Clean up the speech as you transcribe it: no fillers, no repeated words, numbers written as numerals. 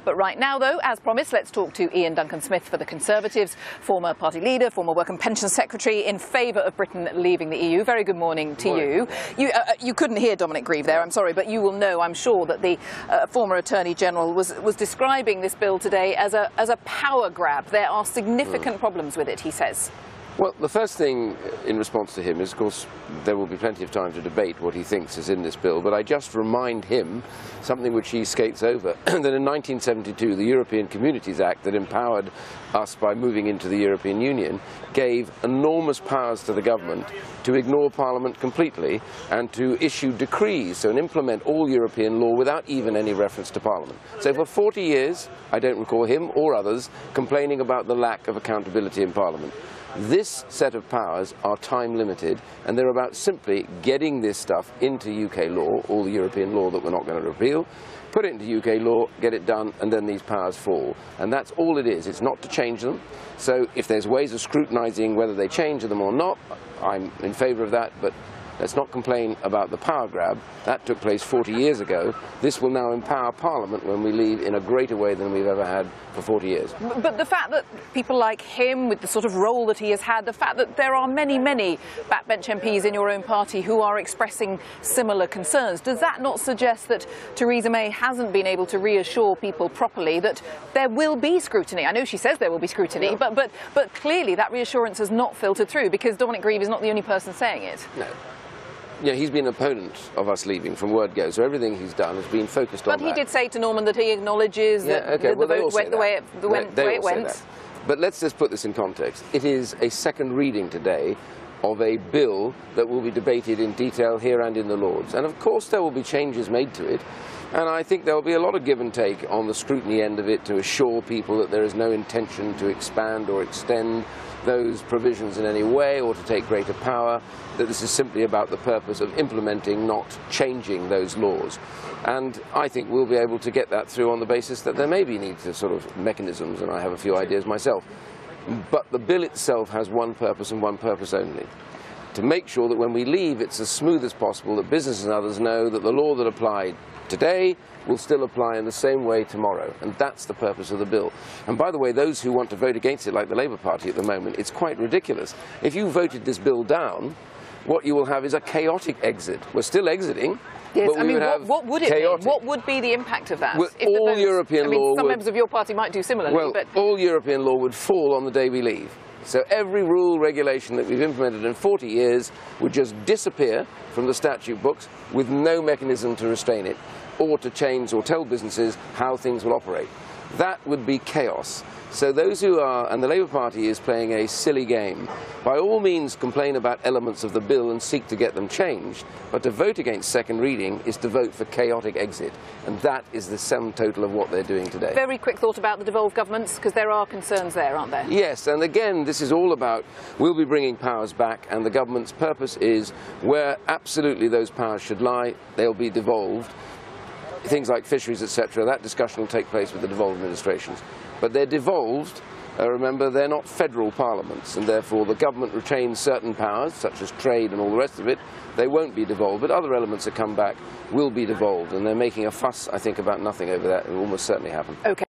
But right now, though, as promised, let's talk to Iain Duncan Smith for the Conservatives, former party leader, former Work and Pensions Secretary, in favour of Britain leaving the EU. Very good morning to you. You couldn't hear Dominic Grieve there, I'm sorry, but you will know, I'm sure, that the former Attorney General was describing this bill today as a power grab. There are significant problems with it, he says. Well, the first thing in response to him is, of course, there will be plenty of time to debate what he thinks is in this bill, but I just remind him something which he skates over, that in 1972 the European Communities Act that empowered us by moving into the European Union gave enormous powers to the government to ignore Parliament completely and to issue decrees, so and implement all European law without even any reference to Parliament. So for 40 years, I don't recall him or others complaining about the lack of accountability in Parliament. This set of powers are time limited, and they're about simply getting this stuff into UK law, all the European law that we're not going to repeal, put it into UK law, get it done, and then these powers fall. And that's all it is. It's not to change them. So if there's ways of scrutinising whether they change them or not, I'm in favour of that, but let's not complain about the power grab. That took place 40 years ago. This will now empower Parliament when we leave in a greater way than we've ever had for 40 years. But the fact that people like him, with the sort of role that he has had, the fact that there are many backbench MPs in your own party who are expressing similar concerns, does that not suggest that Theresa May hasn't been able to reassure people properly that there will be scrutiny? I know she says there will be scrutiny, yeah. but clearly that reassurance has not filtered through, because Dominic Grieve is not the only person saying it. No. Yeah, he's been an opponent of us leaving from word go, so everything he's done has been focused on that. But he did say to Norman that he acknowledges that the vote went the way it went. But let's just put this in context. It is a second reading today of a bill that will be debated in detail here and in the Lords. And of course there will be changes made to it. And I think there will be a lot of give and take on the scrutiny end of it to assure people that there is no intention to expand or extend those provisions in any way or to take greater power, that this is simply about the purpose of implementing, not changing those laws. And I think we'll be able to get that through on the basis that there may be need to sort of mechanisms, and I have a few ideas myself. But the bill itself has one purpose and one purpose only: to make sure that when we leave it's as smooth as possible, that businesses and others know that the law that applied today will still apply in the same way tomorrow, and that's the purpose of the bill. And by the way, those who want to vote against it, like the Labour Party at the moment, it's quite ridiculous. If you voted this bill down, what you will have is a chaotic exit. We're still exiting. Yes, but I mean, what would it mean? What would be the impact of that? Well, all European law some members of your party might do similarly. Well, but all European law would fall on the day we leave. So every rule, regulation that we've implemented in 40 years would just disappear from the statute books with no mechanism to restrain it or to change or tell businesses how things will operate. That would be chaos. So those who are, and the Labour Party is playing a silly game, by all means complain about elements of the bill and seek to get them changed, but to vote against second reading is to vote for chaotic exit, and that is the sum total of what they're doing today. Very quick thought about the devolved governments, because there are concerns there, aren't there? Yes, and again, this is all about, we'll be bringing powers back, and the government's purpose is where absolutely those powers should lie, they'll be devolved. Things like fisheries, etc., that discussion will take place with the devolved administrations. But they're devolved, remember, they're not federal parliaments, and therefore the government retains certain powers, such as trade and all the rest of it. They won't be devolved, but other elements that come back will be devolved, and they're making a fuss, I think, about nothing over that. It will almost certainly happen. Okay.